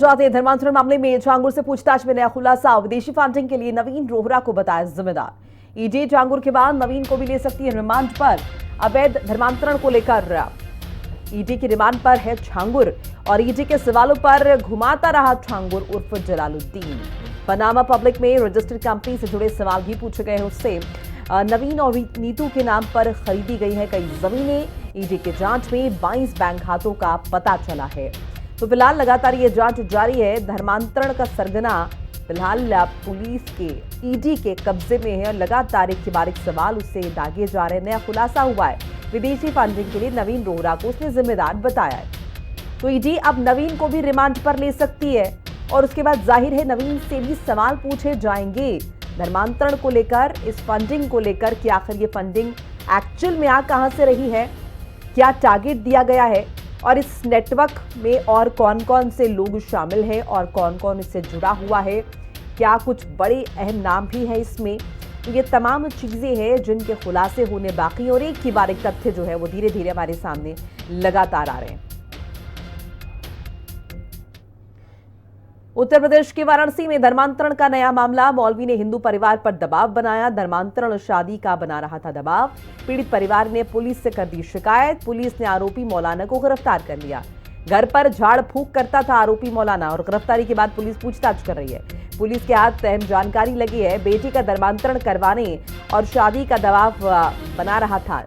जाते धर्मांतरण मामले में झांगुर से पूछताछ में नया खुलासा। विदेशी फंडिंग के लिए नवीन रोहरा को बताया जिम्मेदार। ईडी झांगुर के बाद नवीन को भी ले सकती है रिमांड पर। अवैध धर्मांतरण को लेकर ईडी की रिमांड पर है झांगुर और ईडी के सवालों पर घुमाता रहा झांगुर उर्फ जलालुद्दीन। पनामा पब्लिक में रजिस्टर्ड कंपनी से जुड़े सवाल भी पूछे गए उससे। नवीन और नीतू के नाम पर खरीदी गई है कई जमीनें। ईडी की जांच में 22 बैंक खातों का पता चला है। तो फिलहाल लगातार ये जांच जारी है। धर्मांतरण का सरगना फिलहाल पुलिस के ईडी के कब्जे में है और लगातार एक के बाद एक सवाल उससे दागे जा रहे हैं। नया खुलासा हुआ है, विदेशी फंडिंग के लिए नवीन रोहरा को उसने जिम्मेदार बताया है। तो ईडी अब नवीन को भी रिमांड पर ले सकती है और उसके बाद जाहिर है नवीन से भी सवाल पूछे जाएंगे धर्मांतरण को लेकर, इस फंडिंग को लेकर कि आखिर ये फंडिंग एक्चुअल में कहां से रही है, क्या टारगेट दिया गया है और इस नेटवर्क में और कौन कौन से लोग शामिल हैं और कौन कौन इससे जुड़ा हुआ है, क्या कुछ बड़े अहम नाम भी हैं इसमें। तो ये तमाम चीजें हैं जिनके खुलासे होने बाकी और एक ही बार एक तथ्य जो है वो धीरे धीरे हमारे सामने लगातार आ रहे हैं। उत्तर प्रदेश के वाराणसी में धर्मांतरण का नया मामला। मौलवी ने हिंदू परिवार पर दबाव बनाया। धर्मांतरण शादी का बना रहा था दबाव। पीड़ित परिवार ने पुलिस से कर दी शिकायत। पुलिस ने आरोपी मौलाना को गिरफ्तार कर लिया। घर पर झाड़ फूंक करता था आरोपी मौलाना और गिरफ्तारी के बाद पुलिस पूछताछ कर रही है। पुलिस के हाथ अहम जानकारी लगी है। बेटी का धर्मांतरण करवाने और शादी का दबाव बना रहा था।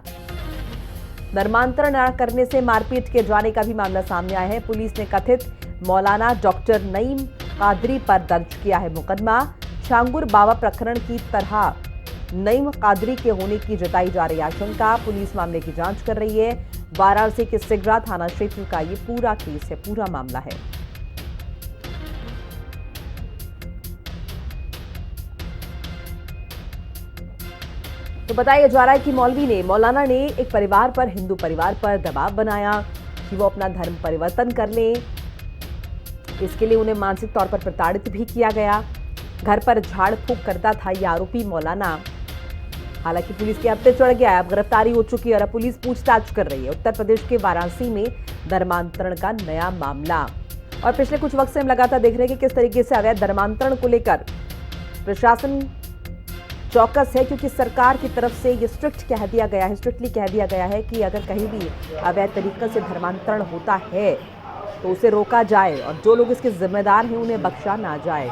धर्मांतरण न करने से मारपीट के जाने का भी मामला सामने आया है। पुलिस ने कथित मौलाना डॉक्टर नईम कादरी पर दर्ज किया है मुकदमा। झांगुर बाबा प्रकरण की तरह नईम कादरी के होने की जताई जा रही आशंका। पुलिस मामले की जांच कर रही है। वाराणसी के सिगरा थाना क्षेत्र का ये पूरा केस है, पूरा मामला है। तो बताया जा रहा है कि मौलाना ने एक परिवार पर, हिंदू परिवार पर दबाव बनाया कि वो अपना धर्म परिवर्तन कर ले। इसके लिए उन्हें मानसिक तौर पर प्रताड़ित भी किया गया। घर पर झाड़ फूंक करता था ये आरोपी मौलाना। हालांकि पुलिस के हत्थे चढ़ गया है, अब गिरफ्तारी हो चुकी है और अब पुलिस पूछताछ कर रही है। उत्तर प्रदेश के वाराणसी में धर्मांतरण का नया मामला और पिछले कुछ वक्त से हम लगातार देख रहे हैं कि किस तरीके से अवैध धर्मांतरण को लेकर प्रशासन चौकस है, क्योंकि सरकार की तरफ से ये स्ट्रिक्टली कह दिया गया है कि अगर कहीं भी अवैध तरीके से धर्मांतरण होता है तो उसे रोका जाए और जो लोग इसके जिम्मेदार हैं उन्हें बख्शा ना जाए।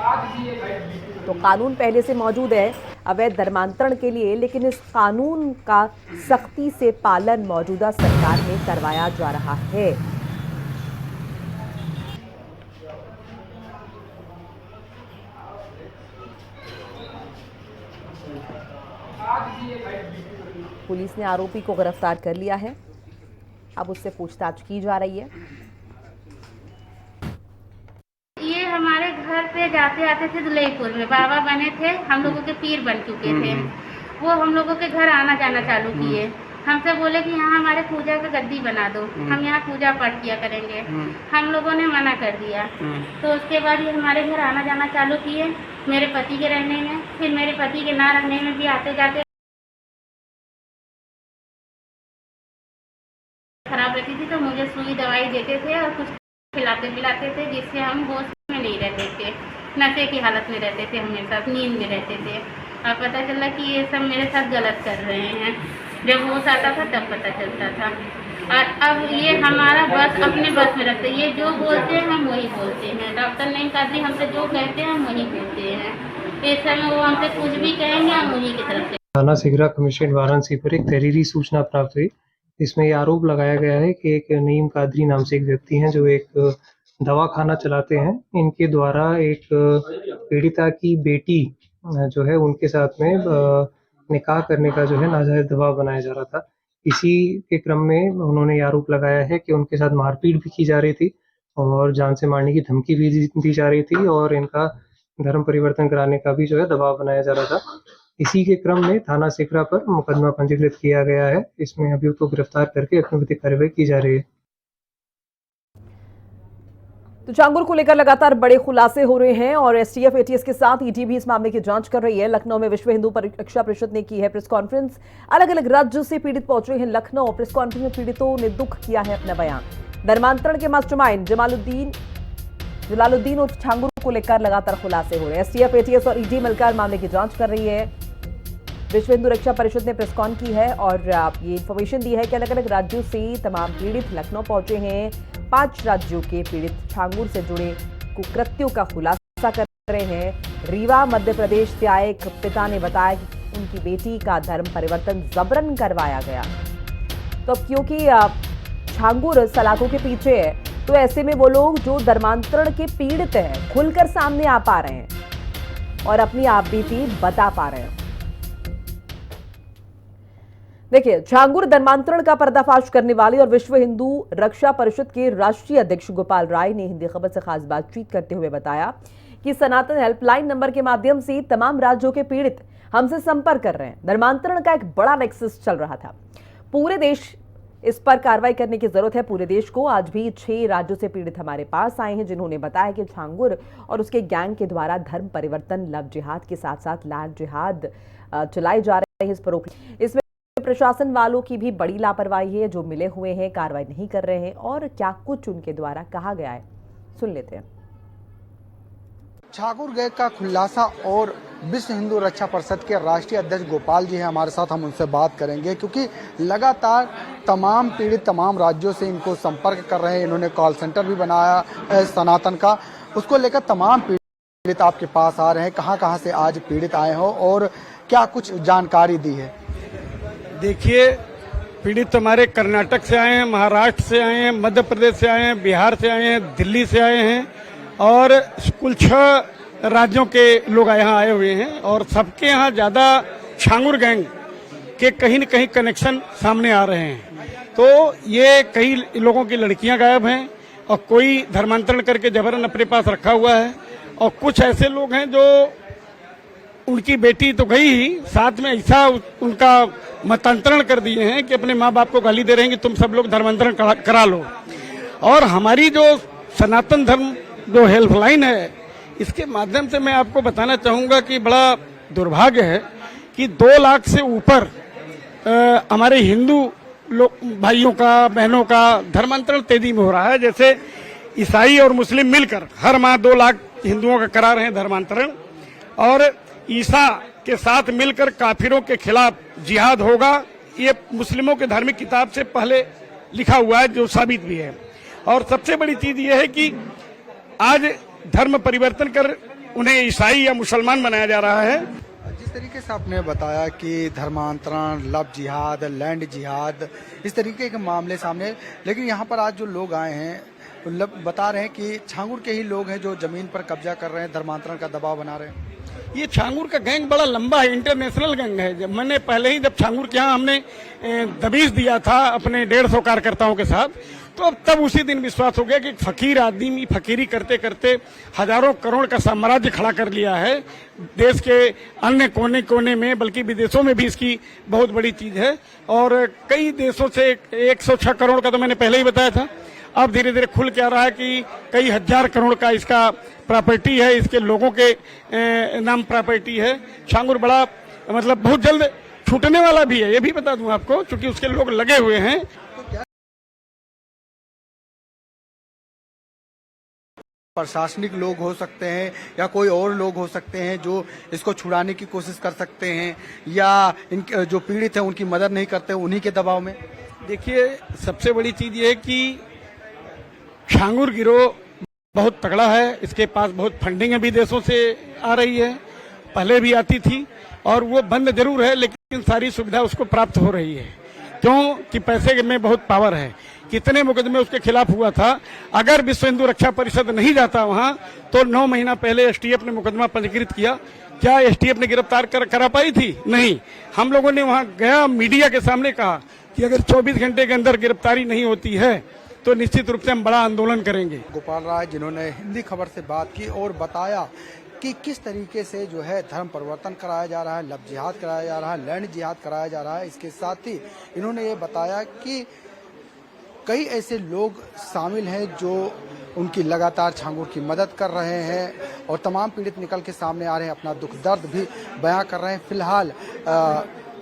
तो कानून पहले से मौजूद है अवैध धर्मांतरण के लिए, लेकिन इस कानून का सख्ती से पालन मौजूदा सरकार में करवाया जा रहा है। पुलिस ने आरोपी को गिरफ्तार कर लिया है, अब उससे पूछताछ की जा रही है। ये हमारे घर पे जाते आते थे दुलईपुर में, बाबा बने थे, हम लोगों के पीर बन चुके थे। वो हम लोगों के घर आना जाना चालू किए। हमसे बोले कि यहाँ हमारे पूजा का गद्दी बना दो, हम यहाँ पूजा पाठ किया करेंगे। हम लोगों ने मना कर दिया। तो उसके बाद ये हमारे घर आना जाना चालू किए, मेरे पति के रहने में, फिर मेरे पति के ना रहने में भी आते जाते खराब रहती थी। तो मुझे सुई दवाई देते थे और कुछ खिलाते पिलाते थे, जिससे हम होश में नहीं रहते थे, नशे की हालत में रहते थे, हमेशा नींद में रहते थे। और पता चला कि ये सब मेरे साथ गलत कर रहे हैं। जब होश आता था तब पता चलता था। और अब ये हमारा बस अपने बस में रखते, ये जो बोलते हैं हम वही बोलते हैं। डॉक्टर नईम कादरी हमसे जो कहते हैं हम वही बोलते हैं। इस समय वो हमसे कुछ भी कहेंगे हम उन्हीं की तरफ से। थाना सिगरा कमिश्नरेट वाराणसी पर एक तहरीरी सूचना प्राप्त हुई। इसमें ये आरोप लगाया गया है कि एक नईम कादरी नाम से एक व्यक्ति हैं जो एक दवाखाना चलाते हैं। इनके द्वारा एक पीड़िता की बेटी जो है उनके साथ में निकाह करने का जो है नाजायज दबाव बनाया जा रहा था। इसी के क्रम में उन्होंने ये आरोप लगाया है कि उनके साथ मारपीट भी की जा रही थी और जान से मारने की धमकी भी दी जा रही थी और इनका धर्म परिवर्तन कराने का भी जो है दबाव बनाया जा रहा था। इसी के क्रम में थाना सिकरा पर मुकदमा पंजीकृत किया गया है। इसमें अभियुक्त को गिरफ्तार करके अपनी विधिक कार्रवाई की जा रही है। तो झांगुर को लेकर लगातार बड़े खुलासे हो रहे हैं और एसटीएफ एटीएस के साथ ईडी भी इस मामले की जांच कर रही है। लखनऊ में विश्व हिंदू परीक्षा परिषद ने की है प्रेस कॉन्फ्रेंस। अलग अलग राज्यों से पीड़ित पहुंचे हैं लखनऊ। प्रेस कॉन्फ्रेंस में पीड़ितों ने दुख किया है अपना बयान। धर्मांतरण के मास्टरमाइंड जमालुद्दीन जलालुद्दीन उर्फ छांगुर को लेकर लगातार खुलासे हो रहे हैं। एसटीएफ, एटीएस और ईडी मिलकर मामले की जांच कर रही है। विश्व हिंदू रक्षा परिषद ने प्रेस कॉन की है और ये इन्फॉर्मेशन दी है कि अलग अलग राज्यों से तमाम पीड़ित लखनऊ पहुंचे हैं। 5 राज्यों के पीड़ित छांगुर से जुड़े कुकृत्यों का खुलासा कर रहे हैं। रीवा मध्य प्रदेश से आए एक पिता ने बताया कि उनकी बेटी का धर्म परिवर्तन जबरन करवाया गया। तो क्योंकि छांगुर सलाखों के पीछे है, तो ऐसे में वो लोग जो धर्मांतरण के पीड़ित हैं खुलकर सामने आ पा रहे हैं और अपनी आप बीती बता पा रहे हैं। देखिए, छांगुर धर्मांतरण का पर्दाफाश करने वाले और विश्व हिंदू रक्षा परिषद के राष्ट्रीय अध्यक्ष गोपाल राय ने हिंदी खबर से खास बातचीत करते हुए बताया कि सनातन हेल्पलाइन नंबर के माध्यम से तमाम राज्यों के पीड़ित हमसे संपर्क कर रहे हैं। धर्मांतरण का एक बड़ा नेक्सस चल रहा था। पूरे देश इस पर कार्रवाई करने की जरूरत है। पूरे देश को आज भी 6 राज्यों से पीड़ित हमारे पास आए हैं, जिन्होंने बताया कि छांगुर और उसके गैंग के द्वारा धर्म परिवर्तन, लव जिहाद के साथ साथ लैंड जिहाद चलाए जा रहे हैं। इस पर इसमें प्रशासन वालों की भी बड़ी लापरवाही है, जो मिले हुए हैं, कार्रवाई नहीं कर रहे हैं और क्या कुछ उनके द्वारा कहा गया है, सुन लेते हैं। छांगुर गैंग का खुलासा और विश्व हिंदू रक्षा परिषद के राष्ट्रीय अध्यक्ष गोपाल जी हैं हमारे साथ, हम उनसे बात करेंगे क्योंकि लगातार तमाम पीड़ित तमाम राज्यों से इनको संपर्क कर रहे हैं। इन्होंने कॉल सेंटर भी बनाया सनातन का, उसको लेकर तमाम पीड़ित आपके पास आ रहे हैं। कहां से आज पीड़ित आए हो और क्या कुछ जानकारी दी है? देखिए, पीड़ित हमारे कर्नाटक से आए हैं, महाराष्ट्र से आए हैं, मध्य प्रदेश से आए हैं, बिहार से आए हैं, दिल्ली से आए हैं और कुल 6 राज्यों के लोग यहाँ आए हुए हैं और सबके यहाँ ज्यादा छांगुर गैंग के कहीं न कहीं कनेक्शन सामने आ रहे हैं। तो ये कई लोगों की लड़कियां गायब हैं और कोई धर्मांतरण करके जबरन अपने पास रखा हुआ है और कुछ ऐसे लोग हैं जो उनकी बेटी तो गई ही, साथ में ऐसा उनका मतांतरण कर दिए हैं कि अपने माँ बाप को गाली दे रहे हैं कि तुम सब लोग धर्मांतरण करा लो। और हमारी जो सनातन धर्म जो हेल्पलाइन है, इसके माध्यम से मैं आपको बताना चाहूंगा कि बड़ा दुर्भाग्य है कि 2 लाख से ऊपर हमारे हिंदू भाइयों का, बहनों का धर्मांतरण तेजी में हो रहा है। जैसे ईसाई और मुस्लिम मिलकर हर माह 2 लाख हिंदुओं का करा रहे हैं धर्मांतरण और ईसा के साथ मिलकर काफिरों के खिलाफ जिहाद होगा, ये मुस्लिमों के धार्मिक किताब से पहले लिखा हुआ है, जो साबित भी है। और सबसे बड़ी चीज ये है कि आज धर्म परिवर्तन कर उन्हें ईसाई या मुसलमान बनाया जा रहा है। जिस तरीके से आपने बताया कि धर्मांतरण, लव जिहाद, लैंड जिहाद, इस तरीके के मामले सामने, लेकिन यहाँ पर आज जो लोग आए हैं बता रहे हैं कि छांगुर के ही लोग हैं जो जमीन पर कब्जा कर रहे हैं, धर्मांतरण का दबाव बना रहे हैं। ये छांगुर का गैंग बड़ा लंबा है, इंटरनेशनल गैंग है। जब मैंने पहले ही जब छांगुर के यहाँ हमने दबीश दिया था अपने 150 कार्यकर्ताओं के साथ, तो अब तब उसी दिन विश्वास हो गया कि फकीर आदमी फकीरी करते करते हजारों करोड़ का साम्राज्य खड़ा कर लिया है देश के अन्य कोने कोने में, बल्कि विदेशों में भी इसकी बहुत बड़ी चीज है। और कई देशों से 106 करोड़ का तो मैंने पहले ही बताया था, अब धीरे धीरे खुल के आ रहा है कि कई हजार करोड़ का इसका प्रॉपर्टी है, इसके लोगों के नाम प्रॉपर्टी है। छांगुर बड़ा मतलब बहुत जल्द छूटने वाला भी है, ये भी बता दूं आपको, क्योंकि उसके लोग लगे हुए हैं। प्रशासनिक लोग हो सकते हैं या कोई और लोग हो सकते हैं जो इसको छुड़ाने की कोशिश कर सकते हैं, या इनके जो पीड़ित हैं उनकी मदद नहीं करते, उन्हीं के दबाव में। देखिए, सबसे बड़ी चीज ये है कि छांगुर गिरोह बहुत तगड़ा है, इसके पास बहुत फंडिंग विदेशों से आ रही है, पहले भी आती थी और वो बंद जरूर है, लेकिन सारी सुविधा उसको प्राप्त हो रही है। क्यों कि पैसे में बहुत पावर है। कितने मुकदमे उसके खिलाफ हुआ था, अगर विश्व हिंदू रक्षा परिषद नहीं जाता वहां तो 9 महीना पहले एसटीएफ ने मुकदमा पंजीकृत किया। क्या एसटीएफ ने गिरफ्तार करा पाई थी? नहीं। हम लोगों ने वहां गया, मीडिया के सामने कहा कि अगर 24 घंटे के अंदर गिरफ्तारी नहीं होती है तो निश्चित रूप से हम बड़ा आंदोलन करेंगे। गोपाल राय जिन्होंने हिंदी खबर से बात की और बताया कि किस तरीके से जो है धर्म परिवर्तन कराया जा रहा है, लव जिहाद कराया जा रहा है, लैंड जिहाद कराया जा रहा है। इसके साथ ही इन्होंने ये बताया कि कई ऐसे लोग शामिल हैं जो उनकी लगातार छांगुर की मदद कर रहे हैं और तमाम पीड़ित निकल के सामने आ रहे हैं, अपना दुख दर्द भी बयां कर रहे हैं। फिलहाल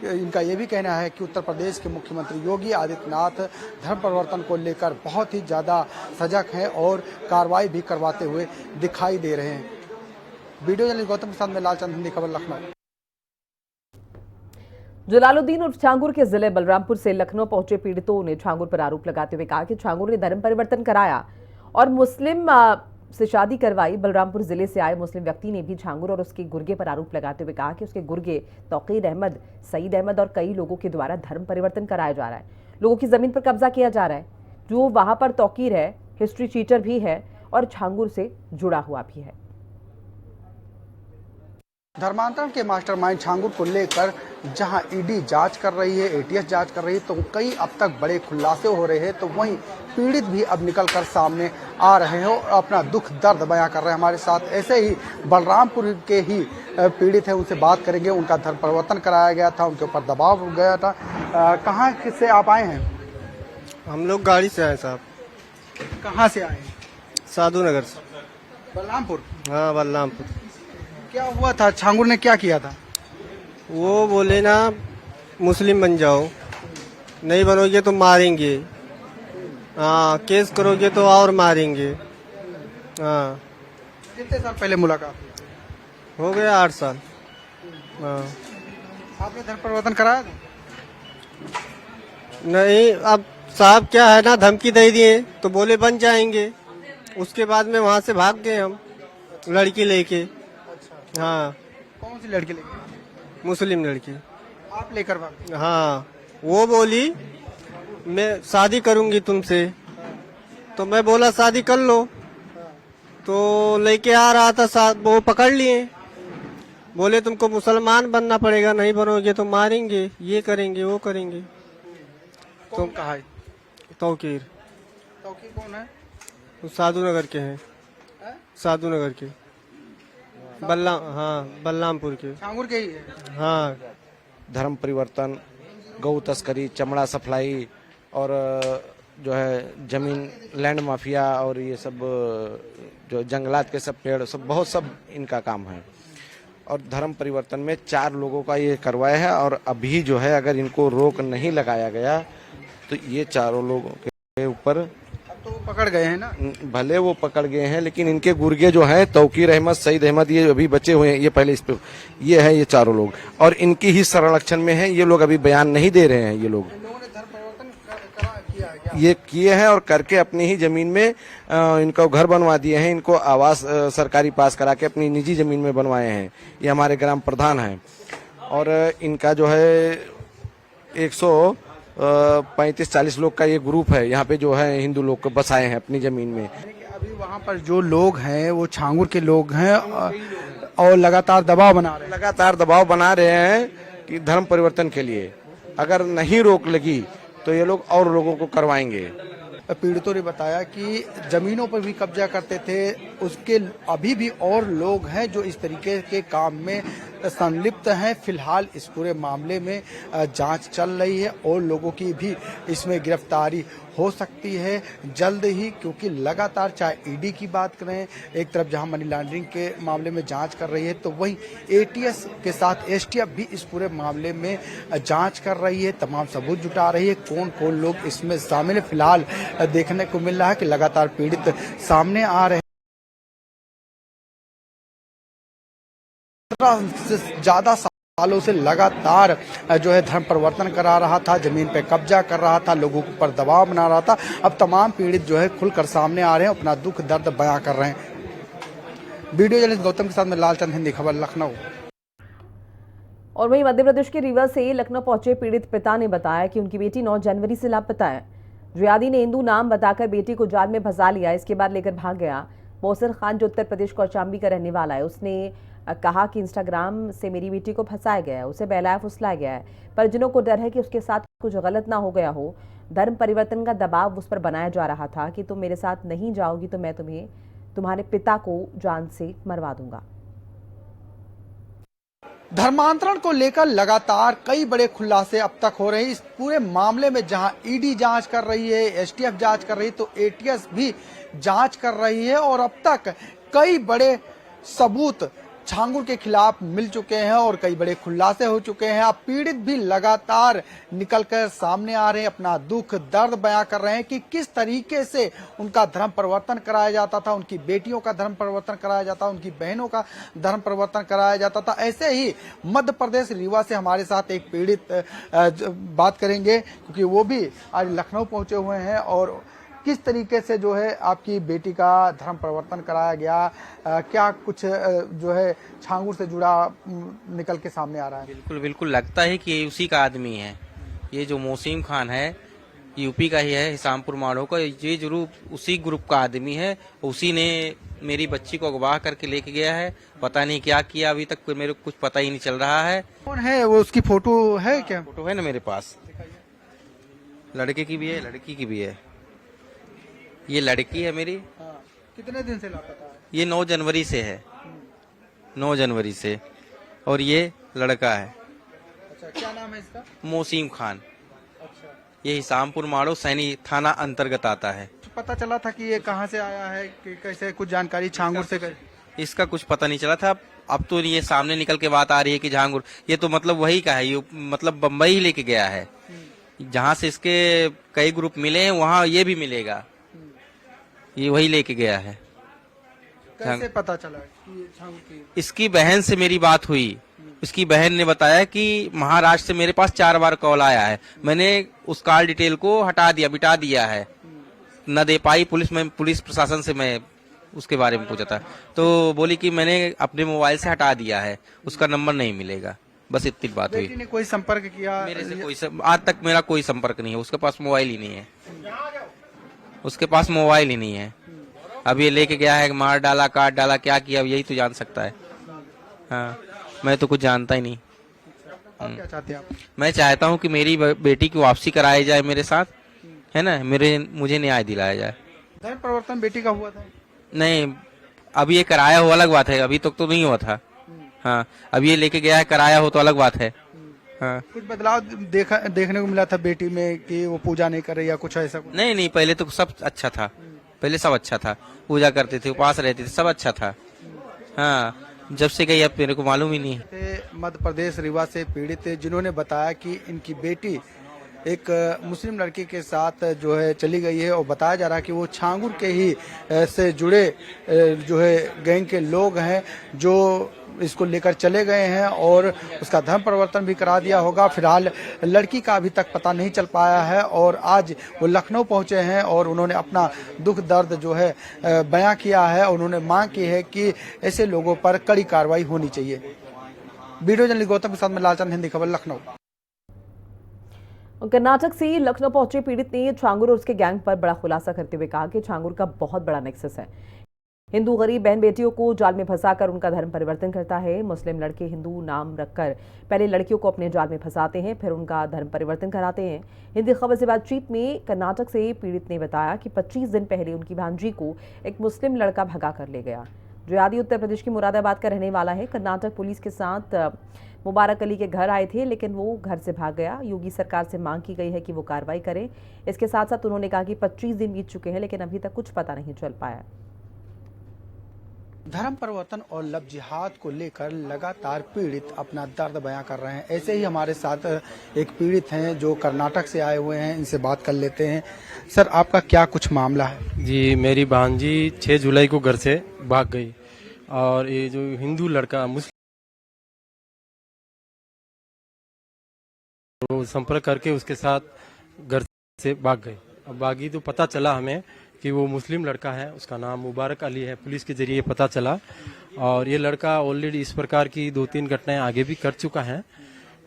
इनका ये भी कहना है कि उत्तर प्रदेश के मुख्यमंत्री योगी आदित्यनाथ धर्म परिवर्तन को लेकर बहुत ही ज़्यादा सजग हैं और कार्रवाई भी करवाते हुए दिखाई दे रहे हैं। वीडियो जर्नलिस्ट गौतम के साथ में लालचंद, हिंदी खबर, लखनऊ। जलालुद्दीन उर्फ छांगुर के जिले बलरामपुर से लखनऊ पहुंचे पीड़ितों ने छांगुर पर आरोप लगाते हुए कहा कि छांगुर ने धर्म परिवर्तन कराया और मुस्लिम से शादी करवाई। बलरामपुर जिले से आए मुस्लिम व्यक्ति ने भी छांगुर और उसके गुर्गे पर आरोप लगाते हुए कहा कि उसके गुर्गे तौकीर अहमद, सईद अहमद और कई लोगों के द्वारा धर्म परिवर्तन कराया जा रहा है। लोगों की जमीन पर कब्जा किया जा रहा है। जो वहां पर तौकीर है, हिस्ट्री चीटर भी है और छांगुर से जुड़ा हुआ भी है। धर्मांतरण के मास्टरमाइंड छांगुर को लेकर जहां ईडी जांच कर रही है, एटीएस जांच कर रही है, तो कई अब तक बड़े खुलासे हो रहे हैं, तो वहीं पीड़ित भी अब निकलकर सामने आ रहे हैं और अपना दुख दर्द बयां कर रहे हैं। हमारे साथ ऐसे ही बलरामपुर के ही पीड़ित है, उनसे बात करेंगे। उनका धर्म परिवर्तन कराया गया था, उनके ऊपर दबाव हो गया था। कहाँ से आप आए हैं? हम लोग गाड़ी से आए साहब। कहाँ से आए हैं? साधु नगर से। बलरामपुर? हाँ, बलरामपुर। क्या हुआ था? छांगुर ने क्या किया था? वो बोले ना मुस्लिम बन जाओ, नहीं बनोगे तो मारेंगे, हाँ केस करोगे तो और मारेंगे। हाँ। कितने साल पहले मुलाकात? हो गया 8 साल। हाँ। आपने धर्म परिवर्तन कराया था? नहीं, अब साहब क्या है ना, धमकी दे दिए तो बोले बन जाएंगे। उसके बाद में वहाँ से भाग गए हम लड़की लेके। हाँ। कौन सी लड़की लेके? मुस्लिम लड़की। आप लेकर भागे? हाँ, वो बोली मैं शादी करूंगी तुमसे, तो मैं बोला शादी कर लो। तो लेके आ रहा था साथ, वो पकड़ लिए, बोले तुमको मुसलमान बनना पड़ेगा, नहीं बनोगे तो मारेंगे, ये करेंगे वो करेंगे। कौन कहा है? तौकीर। तौकीर कौन है? वो साधु नगर के हैं। साधु नगर के, बलरामपुर के। छांगुर के ही है? हाँ। धर्म परिवर्तन, गौ तस्करी, चमड़ा सप्लाई और जो है जमीन लैंड माफिया और ये सब जो जंगलात के सब पेड़ सब बहुत सब इनका काम है। और धर्म परिवर्तन में 4 लोगों का ये करवाया है और अभी जो है अगर इनको रोक नहीं लगाया गया तो ये 4 लोगों के ऊपर तो वो पकड़ गए हैं ना? भले वो पकड़ गए हैं, लेकिन इनके गुर्गे जो हैं तौकीर अहमद, सईद अहमद, ये अभी बचे हुए हैं। ये पहले इस पे ये है, ये 4 लोग और इनकी ही संरक्षण में है। ये लोग अभी बयान नहीं दे रहे हैं। ये लोग लोगों ने धर्म परिवर्तन किया है क्या? ये किए हैं और करके अपनी ही जमीन में इनको घर बनवा दिए हैं। इनको आवास सरकारी पास करा के अपनी निजी जमीन में बनवाए हैं। ये हमारे ग्राम प्रधान हैं और इनका जो है 135-40 लोग का ये ग्रुप है। यहाँ पे जो है हिंदू लोग को बसाए हैं अपनी जमीन में। अभी वहाँ पर जो लोग हैं वो छांगुर के लोग हैं और लगातार दबाव बना रहे हैं। लगातार दबाव बना रहे हैं कि धर्म परिवर्तन के लिए अगर नहीं रोक लगी तो ये लोग और लोगों को करवाएंगे। पीड़ितों ने बताया कि जमीनों पर भी कब्जा करते थे। उसके अभी भी और लोग हैं जो इस तरीके के काम में संलिप्त हैं। फिलहाल इस पूरे मामले में जांच चल रही है और लोगों की भी इसमें गिरफ्तारी हो सकती है जल्द ही, क्योंकि लगातार चाहे ईडी की बात करें, एक तरफ जहां मनी लॉन्ड्रिंग के मामले में जांच कर रही है, तो वहीं एटीएस के साथ एसटीएफ भी इस पूरे मामले में जांच कर रही है, तमाम सबूत जुटा रही है। कौन कौन लोग इसमें शामिल है, फिलहाल देखने को मिल रहा है कि लगातार पीड़ित सामने आ रहे हैं। से ज्यादा सालों से लगातार जो है धर्म परिवर्तन करा रहा था, जमीन पे कब्जा कर रहा था, लोगों के ऊपर दबाव बना रहा था। अब तमाम पीड़ित जो है खुलकर सामने आ रहे हैं, अपना दुख दर्द बयां कर रहे हैं। वीडियो जर्नलिस्ट गौतम के साथ में लालचंद, हिंदी खबर, लखनऊ। और वहीं मध्य प्रदेश के रीवा से लखनऊ पहुंचे पीड़ित पिता ने बताया कि उनकी बेटी 9 जनवरी से लापता है। जियादी ने हिंदू नाम बताकर बेटी को जाल में फंसा लिया, इसके बाद लेकर भाग गया। मोहसिन खान जो उत्तर प्रदेश कौशाम्बी का रहने वाला है, उसने कहा कि इंस्टाग्राम से मेरी बेटी को फंसाया गया है, उसे बहलाया फुसलाया गया है। परिजनों को डर है कि उसके साथ कुछ गलत ना हो गया हो। धर्म परिवर्तन का दबाव उस पर बनाया जा रहा था कि तुम मेरे साथ नहीं जाओगी तो मैं तुम्हारे पिता को जान से मरवा दूंगा। धर्मांतरण को लेकर लगातार कई बड़े खुलासे अब तक हो रहे हैं। इस पूरे मामले में जहां ईडी जांच कर रही है, एसटीएफ जांच कर रही है, तो एटीएस भी जांच कर रही है और अब तक कई बड़े सबूत छांगुर के खिलाफ मिल चुके हैं और कई बड़े खुलासे हो चुके हैं। अब पीड़ित भी लगातार निकलकर सामने आ रहे हैं, अपना दुख दर्द बयां कर रहे हैं कि किस तरीके से उनका धर्म परिवर्तन कराया जाता था, उनकी बेटियों का धर्म परिवर्तन कराया जाता, उनकी बहनों का धर्म परिवर्तन कराया जाता था। ऐसे ही मध्य प्रदेश रीवा से हमारे साथ एक पीड़ित बात करेंगे, क्योंकि वो भी आज लखनऊ पहुंचे हुए हैं और किस तरीके से जो है आपकी बेटी का धर्म परिवर्तन कराया गया, क्या कुछ जो है छांगुर से जुड़ा निकल के सामने आ रहा है। बिल्कुल बिल्कुल लगता है कि ये उसी का आदमी है। ये जो मोसीम खान है यूपी का ही है, हिसामपुर माड़ो का। ये जरूर उसी ग्रुप का आदमी है। उसी ने मेरी बच्ची को अगवा करके लेके गया है। पता नहीं क्या किया, अभी तक मेरे को कुछ पता ही नहीं चल रहा है। कौन है वो, उसकी फोटो है क्या? फोटो है ना मेरे पास, लड़के की भी है लड़की की भी है। ये लड़की है मेरी। कितने दिन से लापता है? ये 9 जनवरी से है, 9 जनवरी से। और ये लड़का है। अच्छा, क्या नाम है इसका? मोसीम खान। अच्छा, ये हिसामपुर माड़ो सैनी थाना अंतर्गत आता है। पता चला था कि ये कहाँ से आया है, कि कैसे कुछ जानकारी छांगुर से कर... इसका कुछ पता नहीं चला था। अब तो ये सामने निकल के बात आ रही है कि झांगुर, ये तो मतलब वही का है। ये मतलब बम्बई ही लेके गया है। जहाँ से इसके कई ग्रुप मिले हैं वहाँ ये भी मिलेगा। ये वही लेके गया है। कैसे पता चला कि छांगुर की? इसकी बहन से मेरी बात हुई। इसकी बहन ने बताया कि महाराष्ट्र से मेरे पास 4 बार कॉल आया है। मैंने उस कॉल डिटेल को हटा दिया, मिटा दिया है, न दे पाई पुलिस में। पुलिस प्रशासन से मैं उसके बारे में पूछा था तो बोली कि मैंने अपने मोबाइल से हटा दिया है, उसका नंबर नहीं मिलेगा। बस इतनी बात हुई। बेटी ने कोई संपर्क किया? मेरे से आज तक मेरा कोई संपर्क नहीं है। उसके पास मोबाइल ही नहीं है। उसके पास मोबाइल ही नहीं है। अब ये लेके गया है, मार डाला, काट डाला, क्या किया यही तो जान सकता है। हाँ, मैं तो कुछ जानता ही नहीं। आप क्या चाहते हैं आप? मैं चाहता हूँ कि मेरी बेटी की वापसी कराई जाए मेरे साथ, है ना। मुझे न्याय दिलाया जाए। धर्म परिवर्तन बेटी का हुआ था? नहीं, अभी ये कराया हो अलग बात है, अभी तक तो नहीं हुआ था। हाँ, अब ये लेके गया है, कराया हो तो अलग बात है। हाँ। कुछ बदलाव देखने को मिला था बेटी में कि वो पूजा नहीं कर रही या कुछ ऐसा कुछ? नहीं, पहले तो सब अच्छा था। पहले सब अच्छा था, पूजा करते थे, उपास रहते थे, सब अच्छा था। हाँ, जब से गई अब मेरे को मालूम ही नहीं। मध्य प्रदेश रीवा से पीड़ित जिन्होंने बताया कि इनकी बेटी एक मुस्लिम लड़की के साथ जो है चली गई है और बताया जा रहा है कि वो छांगुर के ही से जुड़े जो है गैंग के लोग हैं जो इसको लेकर चले गए हैं और उसका धर्म परिवर्तन भी करा दिया होगा। फिलहाल लड़की का अभी तक पता नहीं चल पाया है और आज वो लखनऊ पहुंचे हैं और उन्होंने अपना दुख दर्द जो है बयां किया है। उन्होंने मांग की है कि ऐसे लोगों पर कड़ी कार्रवाई होनी चाहिए। वीडियो जर्नलिस्ट गौतम के साथ में लालचंद, हिंदी खबर, लखनऊ। कर्नाटक से लखनऊ पहुंचे पीड़ित ने छांगुर और उसके गैंग पर बड़ा खुलासा करते हुए कहा कि छांगुर का बहुत बड़ा नेक्सस है। हिंदू गरीब बहन बेटियों को जाल में फंसाकर उनका धर्म परिवर्तन करता है। मुस्लिम लड़के हिंदू नाम रखकर पहले लड़कियों को अपने जाल में फंसाते हैं, फिर उनका धर्म परिवर्तन कराते हैं। हिंदी खबर से बातचीत में कर्नाटक से पीड़ित ने बताया कि 25 दिन पहले उनकी भांजी को एक मुस्लिम लड़का भगा कर ले गया, जो आदि उत्तर प्रदेश की मुरादाबाद का रहने वाला है। कर्नाटक पुलिस के साथ मुबारक अली के घर आए थे, लेकिन वो घर से भाग गया। योगी सरकार से मांग की गई है कि वो कार्रवाई करें। इसके साथ साथ उन्होंने कहा कि 25 दिन बीत चुके हैं, लेकिन अभी तक कुछ पता नहीं चल पाया। धर्म परिवर्तन और लव जिहाद को लेकर लगातार पीड़ित अपना दर्द बयां कर रहे हैं। ऐसे ही हमारे साथ एक पीड़ित हैं जो कर्नाटक से आए हुए हैं, इनसे बात कर लेते हैं। सर, आपका क्या कुछ मामला है? जी, मेरी भांजी 6 जुलाई को घर से भाग गई और ये जो हिंदू लड़का मुस्लिम तो संपर्क करके उसके साथ घर से भाग गई। अब भागी तो पता चला हमें कि वो मुस्लिम लड़का है, उसका नाम मुबारक अली है। पुलिस के जरिए पता चला और ये लड़का ऑलरेडी इस प्रकार की 2-3 घटनाएं आगे भी कर चुका है।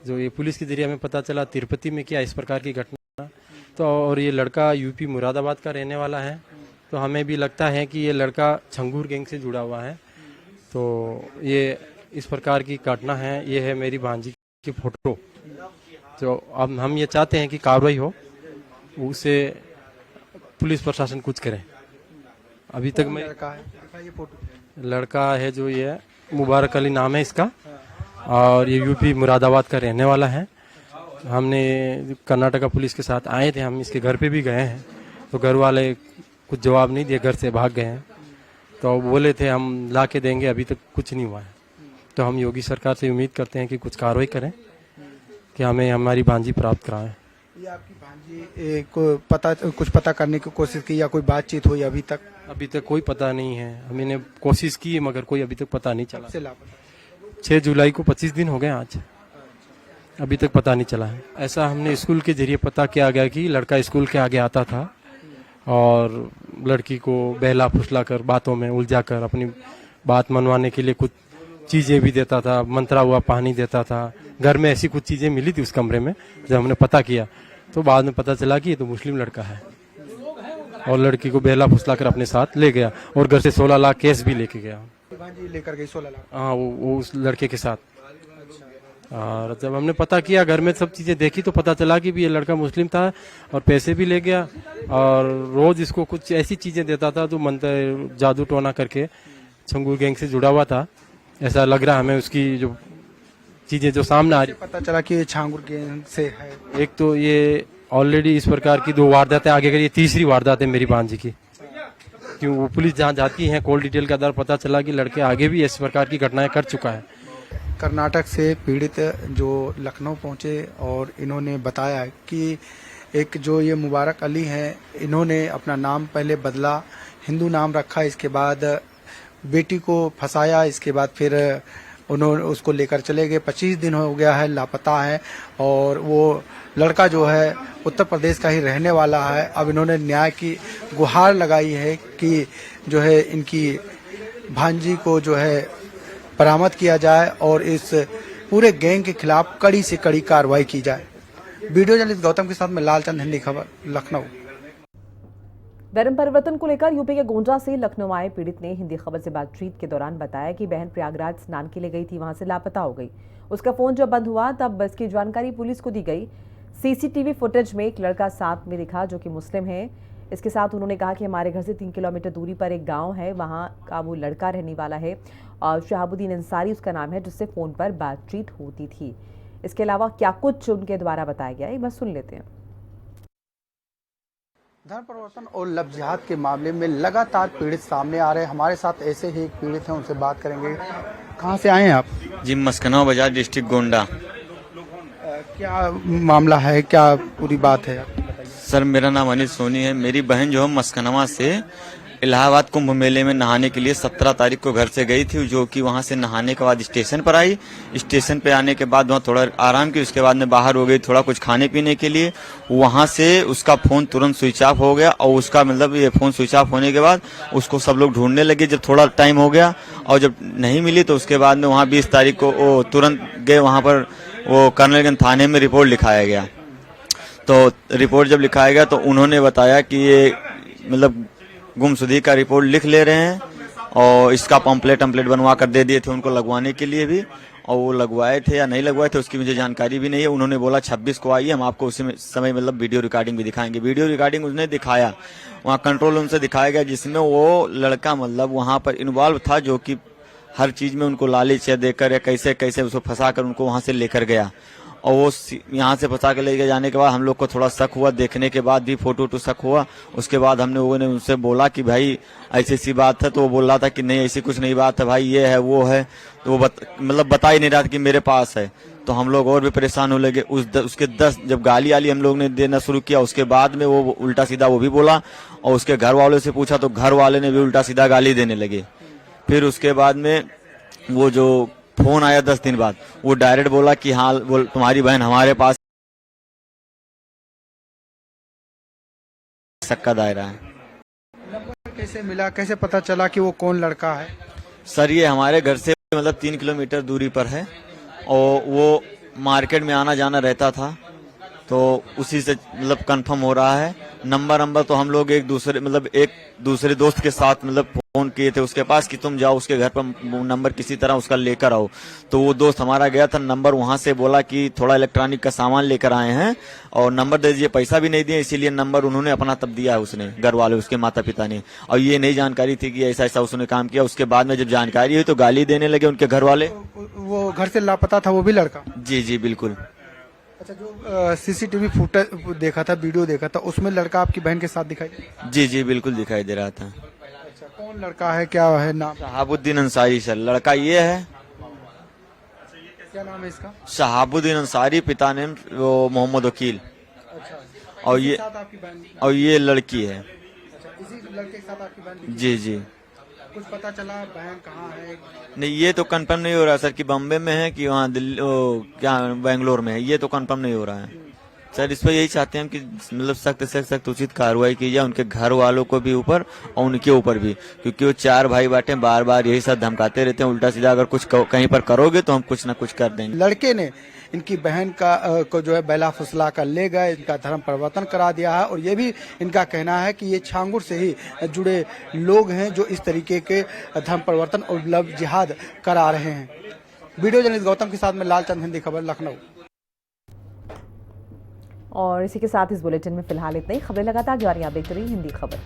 जो ये पुलिस के जरिए हमें पता चला तिरुपति में किया इस प्रकार की घटना। तो और ये लड़का यूपी मुरादाबाद का रहने वाला है। तो हमें भी लगता है कि ये लड़का छंगूर गैंग से जुड़ा हुआ है। तो ये इस प्रकार की घटना है। ये है मेरी भांजी की फोटो। तो अब हम ये चाहते हैं कि कार्रवाई हो, उसे पुलिस प्रशासन कुछ करे। अभी तक मैं लड़का है जो ये मुबारक अली नाम है इसका और ये यूपी मुरादाबाद का रहने वाला है। हमने कर्नाटका पुलिस के साथ आए थे, हम इसके घर पे भी गए हैं तो घर वाले कुछ जवाब नहीं दिए, घर से भाग गए हैं। तो बोले थे हम ला के देंगे, अभी तक कुछ नहीं हुआ है। तो हम योगी सरकार से उम्मीद करते हैं कि कुछ कार्रवाई करें कि हमें हमारी भांजी प्राप्त कराएं। ये आपकी भांजी को कुछ पता करने की कोशिश की या कोई बातचीत हुई अभी तक? अभी तक कोई पता नहीं है, हमने कोशिश की मगर कोई अभी तक पता नहीं चला। से लापता 6 जुलाई को 25 दिन हो गए आज, अभी तक पता नहीं चला है। ऐसा हमने स्कूल के जरिए पता किया गया कि लड़का स्कूल के आगे आता था और लड़की को बहला फुसला कर बातों में उलझा कर अपनी बात मनवाने के लिए कुछ चीज़ें भी देता था, मंत्रा हुआ पानी देता था। घर में ऐसी कुछ चीज़ें मिली थी उस कमरे में। जब हमने पता किया तो बाद में पता चला कि ये तो मुस्लिम लड़का है और लड़की को बहला फुसला कर अपने साथ ले गया और घर से 16 लाख कैश भी लेके गया। भांजी लेकर गई 16 लाख? हाँ, वो उस लड़के के साथ। और जब हमने पता किया, घर में सब चीज़ें देखी, तो पता चला कि भी ये लड़का मुस्लिम था और पैसे भी ले गया और रोज इसको कुछ ऐसी चीज़ें देता था तो मंत्र जादू टोना करके छंगू गैंग से जुड़ा हुआ था। ऐसा लग रहा हमें उसकी जो चीज़ें जो सामने आ रही। पता चला कि ये छांगुर गैंग से है। एक तो ये ऑलरेडी इस प्रकार की 2 वारदातें आगे करी, ये तीसरी वारदात है मेरी भांजी की। क्यों वो पुलिस जहाँ जाती है, कॉल डिटेल के आधार पता चला कि लड़के आगे भी इस प्रकार की घटनाएं कर चुका है। कर्नाटक से पीड़ित जो लखनऊ पहुंचे और इन्होंने बताया कि एक जो ये मुबारक अली हैं, इन्होंने अपना नाम पहले बदला, हिंदू नाम रखा, इसके बाद बेटी को फंसाया, इसके बाद फिर उन्होंने उसको लेकर चले गए। 25 दिन हो गया है, लापता है और वो लड़का जो है उत्तर प्रदेश का ही रहने वाला है। अब इन्होंने न्याय की गुहार लगाई है कि जो है इनकी भांजी को जो है बरामद किया जाए और इस पूरे गैंग के खिलाफ कड़ी से कड़ी कार्रवाई की जाए। वीडियो जर्नलिस्ट गौतम के साथ में लालचंद, हिंदी खबर, लखनऊ। धर्म परिवर्तन को लेकर यूपी के गोंडा से लखनऊ आए पीड़ित ने हिंदी खबर से बातचीत के दौरान बताया कि बहन प्रयागराज स्नान के लिए गई थी, वहां से लापता हो गई। उसका फोन जब बंद हुआ तब इसकी जानकारी पुलिस को दी गई। सीसीटीवी फुटेज में एक लड़का साथ में दिखा जो कि मुस्लिम है। इसके साथ उन्होंने कहा कि हमारे घर से 3 किलोमीटर दूरी पर एक गांव है, वहां का वो लड़का रहने वाला है और शहाबुद्दीन अंसारी उसका नाम है, जिससे फोन पर बातचीत होती थी। इसके अलावा क्या कुछ उनके द्वारा बताया गया, एक बार सुन लेते हैं। धर्म परिवर्तन और लव जिहाद के मामले में लगातार पीड़ित सामने आ रहे हैं। हमारे साथ ऐसे ही एक पीड़ित हैं, उनसे बात करेंगे। कहाँ से आए हैं आप? जी, मस्कनवा बाजार, डिस्ट्रिक्ट गोंडा। क्या मामला है, क्या पूरी बात है? सर, मेरा नाम अनिल सोनी है। मेरी बहन जो है मस्कनवा से इलाहाबाद कुंभ मेले में नहाने के लिए 17 तारीख को घर से गई थी, जो कि वहां से नहाने के बाद स्टेशन पर आई। स्टेशन पे आने के बाद वहां थोड़ा आराम की, उसके बाद में बाहर हो गई थोड़ा कुछ खाने पीने के लिए। वहां से उसका फोन तुरंत स्विच ऑफ हो गया और उसका मतलब ये फोन स्विच ऑफ होने के बाद उसको सब लोग ढूंढने लगे। जब थोड़ा टाइम हो गया और जब नहीं मिली तो उसके बाद में वहाँ 20 तारीख को वो तुरंत गए, वहां पर वो कर्नलगंज थाने में रिपोर्ट लिखाया गया। तो रिपोर्ट जब लिखाया गया तो उन्होंने बताया कि ये मतलब गुमशुदगी का रिपोर्ट लिख ले रहे हैं और इसका पम्पलेट बनवा कर दे दिए थे उनको लगवाने के लिए भी, और वो लगवाए थे या नहीं लगवाए थे उसकी मुझे जानकारी भी नहीं है। उन्होंने बोला 26 को आइए, हम आपको उसी समय मतलब वीडियो रिकॉर्डिंग भी दिखाएंगे। वीडियो रिकॉर्डिंग उसने दिखाया, वहाँ कंट्रोल रूम से दिखाया गया, जिसमें वो लड़का मतलब वहाँ पर इन्वॉल्व था, जो कि हर चीज में उनको लालच देकर या कैसे कैसे उसको फंसा कर उनको वहाँ से लेकर गया। और वो यहाँ से फंसा के लेके जाने के बाद हम लोग को थोड़ा शक हुआ, देखने के बाद भी फोटो शक हुआ। उसके बाद हमने लोगों ने उनसे बोला कि भाई ऐसी सी बात है, तो वो बोल रहा था कि नहीं ऐसी कुछ नहीं बात है भाई, ये है वो है। तो वो मतलब बता ही नहीं रहा था कि मेरे पास है। तो हम लोग और भी परेशान होने लगे। उसके 10 जब गाली आली हम लोग ने देना शुरू किया, उसके बाद में वो उल्टा सीधा वो भी बोला और उसके घर वालों से पूछा तो घर वाले ने भी उल्टा सीधा गाली देने लगे। फिर उसके बाद में वो जो फोन आया 10 दिन बाद, वो डायरेक्ट बोला कि हाँ तुम्हारी बहन हमारे पास शक का दायरा है। नंबर कैसे मिला, कैसे पता चला कि वो कौन लड़का है? सर, ये हमारे घर से मतलब 3 किलोमीटर दूरी पर है और वो मार्केट में आना जाना रहता था, तो उसी से मतलब कंफर्म हो रहा है। नंबर तो हम लोग एक दूसरे दोस्त के साथ मतलब फोन किए थे उसके पास कि तुम जाओ उसके घर पर नंबर किसी तरह उसका लेकर आओ। तो वो दोस्त हमारा गया था, नंबर वहां से बोला कि थोड़ा इलेक्ट्रॉनिक का सामान लेकर आए हैं और नंबर दे दीजिए, पैसा भी नहीं दिए, इसीलिए नंबर उन्होंने अपना तब दिया है उसने, घर वाले उसके माता पिता ने। और ये नहीं जानकारी थी कि ऐसा ऐसा उसने काम किया। उसके बाद में जब जानकारी हुई तो गाली देने लगे उनके घर वाले। वो घर से लापता था वो भी लड़का? जी बिल्कुल। अच्छा, जो सीसीटीवी फुटेज देखा था, वीडियो देखा था, उसमें लड़का आपकी बहन के साथ दिखाई? जी बिल्कुल दिखाई दे रहा था। अच्छा, कौन लड़का है, क्या है नाम? शहाबुद्दीन अंसारी। सर, लड़का ये है क्या नाम है इसका? शहाबुद्दीन अंसारी, पिता ने वो मोहम्मद वकील। अच्छा, और इसी ये के साथ आपकी बहन? और ये लड़की है। अच्छा, इसी लड़के के साथ आपकी बहन? जी जी। कुछ पता चला बहन कहाँ है? नहीं, ये तो कंफर्म नहीं हो रहा सर कि बॉम्बे में है कि वहाँ दिल्ली क्या बेंगलोर में है, ये तो कंफर्म नहीं हो रहा है सर। इस पर यही चाहते हैं कि मतलब सख्त से सख्त उचित कार्रवाई की जाए उनके घर वालों को भी ऊपर और उनके ऊपर भी, क्योंकि वो 4 भाई बाटे बार बार यही सब धमकाते रहते हैं उल्टा सीधा, अगर कुछ कहीं पर करोगे तो हम कुछ ना कुछ कर देंगे। लड़के ने इनकी बहन को जो है बेला फुसला कर ले गए, इनका धर्म परिवर्तन करा दिया है और ये भी इनका कहना है कि ये छांगुर से ही जुड़े लोग हैं जो इस तरीके के धर्म परिवर्तन और लव जिहाद करा रहे हैं। वीडियो जर्नलिस्ट गौतम के साथ में लालचंद, हिंदी खबर, लखनऊ। और इसी के साथ इस बुलेटिन में फिलहाल इतना ही। खबरें लगातार जारी, आप देखते रहिए हिंदी खबर।